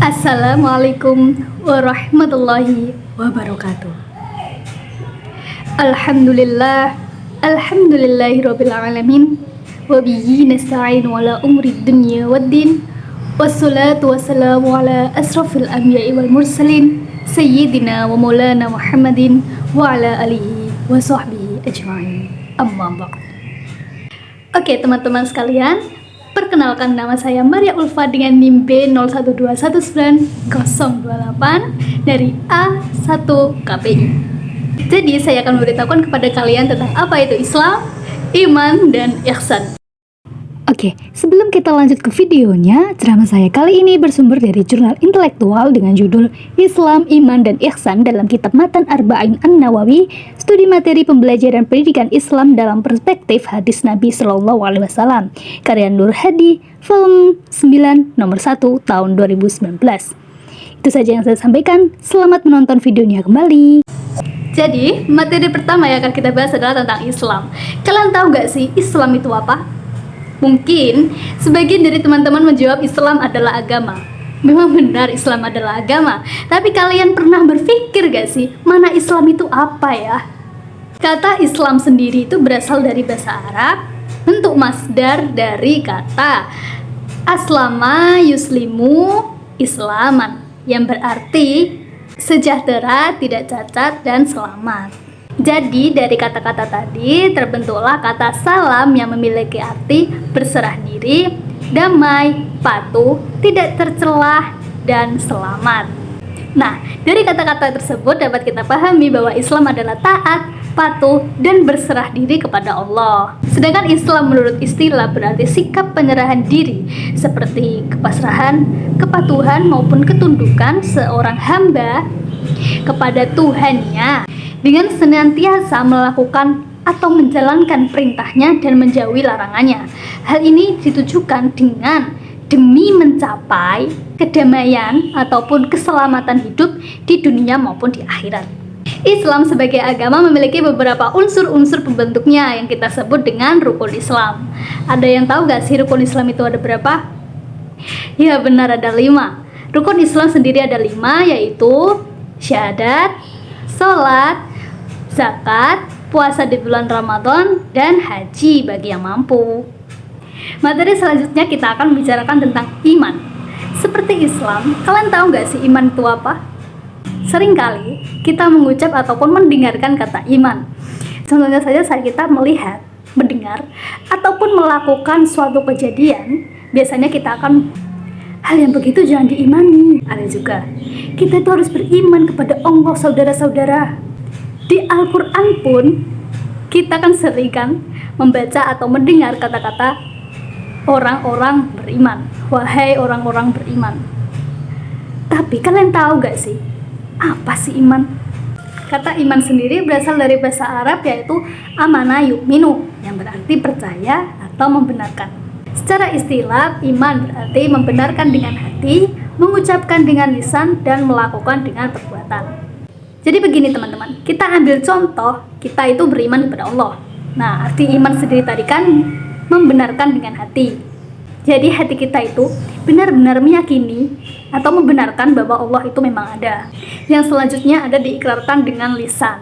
Assalamualaikum warahmatullahi wabarakatuh. Alhamdulillah, alhamdulillahirabbil alamin. Wa bihi nasta'in ala umri dunya waddin. Wassalatu wassalamu ala asrafil anbiya'i wal mursalin sayyidina wa maulana Muhammadin wa ala alihi wa sahbihi ajma'in. Amma ba'd. Oke, teman-teman sekalian, perkenalkan, nama saya Maria Ulfa dengan NIM B01219028 dari A1 KPI. Jadi saya akan memberitahukan kepada kalian tentang apa itu Islam, iman, dan ihsan. Oke, sebelum kita lanjut ke videonya, ceramah saya kali ini bersumber dari jurnal intelektual dengan judul Islam, Iman, dan Ihsan dalam kitab Matan Arba'in An-Nawawi, studi materi pembelajaran pendidikan Islam dalam perspektif hadis Nabi Shallallahu Alaihi Wasallam, karya Nur Hadi, volume 9 nomor 1 tahun 2019. Itu saja yang saya sampaikan. Selamat menonton videonya kembali. Jadi, materi pertama yang akan kita bahas adalah tentang Islam. Kalian tahu gak sih Islam itu apa? Mungkin sebagian dari teman-teman menjawab Islam adalah agama. Memang benar Islam adalah agama. Tapi kalian pernah berpikir gak sih mana Islam itu apa ya? Kata Islam sendiri itu berasal dari bahasa Arab, bentuk masdar dari kata aslama yuslimu islaman, yang berarti sejahtera, tidak cacat, dan selamat. Jadi dari kata-kata tadi terbentuklah kata salam yang memiliki arti berserah diri, damai, patuh, tidak tercelah, dan selamat. Nah, dari kata-kata tersebut dapat kita pahami bahwa Islam adalah taat, patuh, dan berserah diri kepada Allah. Sedangkan Islam menurut istilah berarti sikap penyerahan diri, seperti kepasrahan, kepatuhan, maupun ketundukan seorang hamba kepada Tuhannya, dengan senantiasa melakukan atau menjalankan perintahnya dan menjauhi larangannya. Hal ini ditujukan dengan demi mencapai kedamaian ataupun keselamatan hidup di dunia maupun di akhirat. Islam sebagai agama memiliki beberapa unsur-unsur pembentuknya yang kita sebut dengan rukun Islam. Ada yang tahu gak sih rukun Islam itu ada berapa? Ya benar, ada 5. Rukun Islam sendiri ada 5, yaitu syahadat, sholat, zakat, puasa di bulan Ramadan, dan haji bagi yang mampu. Materi selanjutnya kita akan membicarakan tentang iman. Seperti Islam, kalian tahu gak sih iman itu apa? Seringkali kita mengucap ataupun mendengarkan kata iman. Contohnya saja saat kita melihat, mendengar, ataupun melakukan suatu kejadian, biasanya kita akan hal yang begitu jangan diimani. Ada juga, kita itu harus beriman kepada Allah, saudara-saudara. Di Al-Quran pun kita kan sering kan membaca atau mendengar kata-kata orang-orang beriman, wahai orang-orang beriman. Tapi kalian tahu gak sih apa sih iman? Kata iman sendiri berasal dari bahasa Arab, yaitu amana yu'minu, yang berarti percaya atau membenarkan. Secara istilah, iman berarti membenarkan dengan hati, mengucapkan dengan lisan, dan melakukan dengan perbuatan. Jadi begini teman-teman, kita ambil contoh, kita itu beriman kepada Allah. Nah, arti iman sendiri tadi kan membenarkan dengan hati. Jadi hati kita itu benar-benar meyakini atau membenarkan bahwa Allah itu memang ada. Yang selanjutnya ada diikrarkan dengan lisan.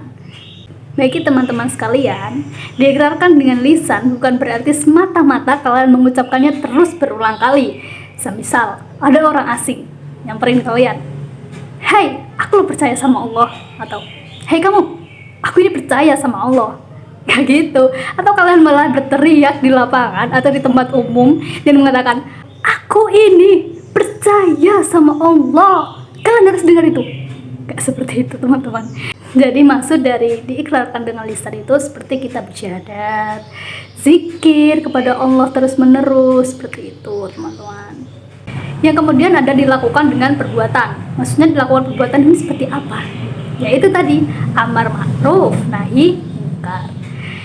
Bagi teman-teman sekalian, diikrarkan dengan lisan bukan berarti semata-mata kalian mengucapkannya terus berulang kali. Semisal, ada orang asing nyamperin kalian, "Hai, aku percaya sama Allah," atau "Hai kamu, aku ini percaya sama Allah." Kayak gitu. Atau kalian malah berteriak di lapangan atau di tempat umum dan mengatakan, "Aku ini percaya sama Allah." Kalian harus dengar itu. Gak seperti itu teman-teman. Jadi maksud dari diikrarkan dengan lisan itu seperti kita bersyahadat, zikir kepada Allah terus menerus, seperti itu teman-teman. Yang kemudian ada dilakukan dengan perbuatan. Maksudnya dilakukan perbuatan ini seperti apa? Yaitu tadi amar ma'ruf nahi mungkar.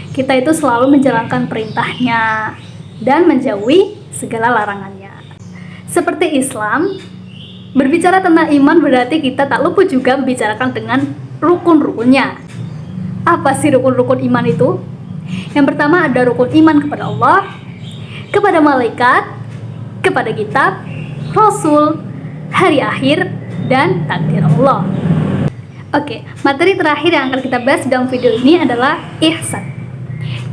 Kita itu selalu menjalankan perintahnya dan menjauhi segala larangannya. Seperti Islam, berbicara tentang iman berarti kita tak luput juga membicarakan dengan rukun-rukunnya. Apa sih rukun-rukun iman itu? Yang pertama ada rukun iman kepada Allah, kepada malaikat, kepada kitab, Rasul, hari akhir, dan takdir Allah. Oke, materi terakhir yang akan kita bahas dalam video ini adalah ihsan.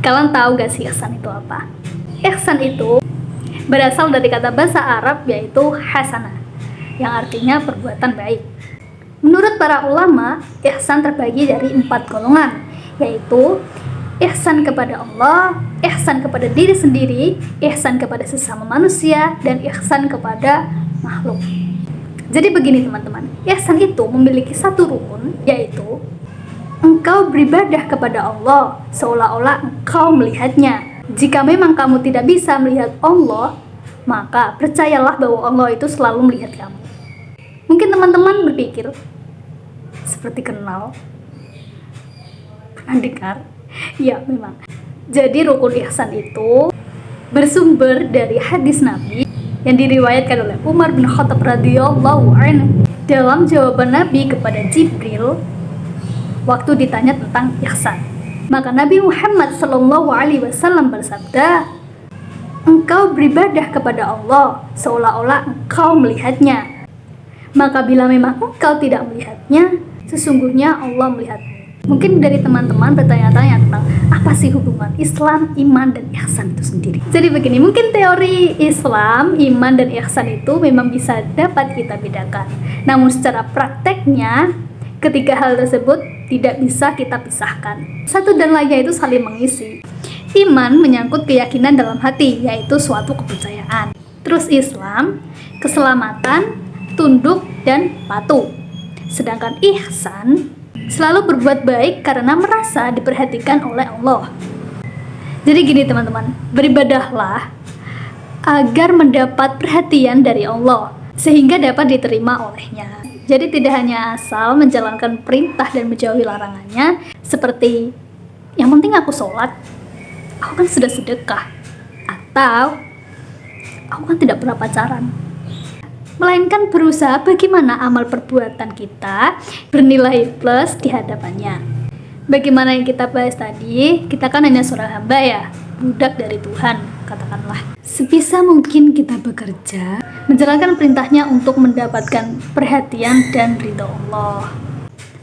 Kalian tahu gak sih ihsan itu apa? Ihsan itu berasal dari kata bahasa Arab yaitu hasanah, yang artinya perbuatan baik. Menurut para ulama, ihsan terbagi dari 4 golongan, yaitu ihsan kepada Allah, ihsan kepada diri sendiri, ihsan kepada sesama manusia, dan ihsan kepada makhluk. Jadi begini teman-teman, ihsan itu memiliki satu rukun, yaitu engkau beribadah kepada Allah seolah-olah engkau melihatnya. Jika memang kamu tidak bisa melihat Allah, maka percayalah bahwa Allah itu selalu melihat kamu. Mungkin teman-teman berpikir, seperti kenal, pernah dengar? Ya memang. Jadi rukun ihsan itu bersumber dari hadis Nabi yang diriwayatkan oleh Umar bin Khattab radhiyallahu anhu dalam jawaban Nabi kepada Jibril waktu ditanya tentang ihsan. Maka Nabi Muhammad sallallahu alaihi wasallam bersabda, engkau beribadah kepada Allah seolah-olah engkau melihatnya. Maka bila memang engkau tidak melihatnya, sesungguhnya Allah melihatmu. Mungkin dari teman-teman bertanya-tanya tentang apa sih hubungan Islam, iman, dan ihsan itu sendiri. Jadi begini, mungkin teori Islam, iman, dan ihsan itu memang bisa dapat kita bedakan. Namun secara prakteknya, ketiga hal tersebut tidak bisa kita pisahkan. Satu dan lainnya itu saling mengisi. Iman menyangkut keyakinan dalam hati, yaitu suatu kepercayaan. Terus Islam, keselamatan, tunduk, dan patuh. Sedangkan ihsan selalu berbuat baik karena merasa diperhatikan oleh Allah. Jadi gini teman-teman, beribadahlah agar mendapat perhatian dari Allah sehingga dapat diterima olehnya. Jadi tidak hanya asal menjalankan perintah dan menjauhi larangannya, seperti yang penting aku sholat, aku kan sudah sedekah, atau aku kan tidak pernah pacaran. Melainkan berusaha bagaimana amal perbuatan kita bernilai plus di hadapannya. Bagaimana yang kita bahas tadi, kita kan hanya seorang hamba ya, budak dari Tuhan, katakanlah. Sebisa mungkin kita bekerja, menjalankan perintahnya untuk mendapatkan perhatian dan ridho Allah.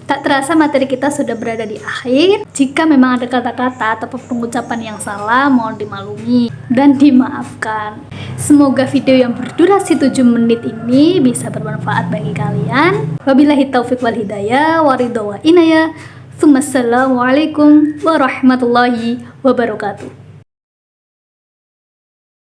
Tak terasa materi kita sudah berada di akhir. Jika memang ada kata-kata atau pengucapan yang salah, mohon dimaklumi dan dimaafkan. Semoga video yang berdurasi 7 menit ini bisa bermanfaat bagi kalian. Wabillahi taufiq wal hidayah, waridho wa inayah. Assalamualaikum warahmatullahi wabarakatuh.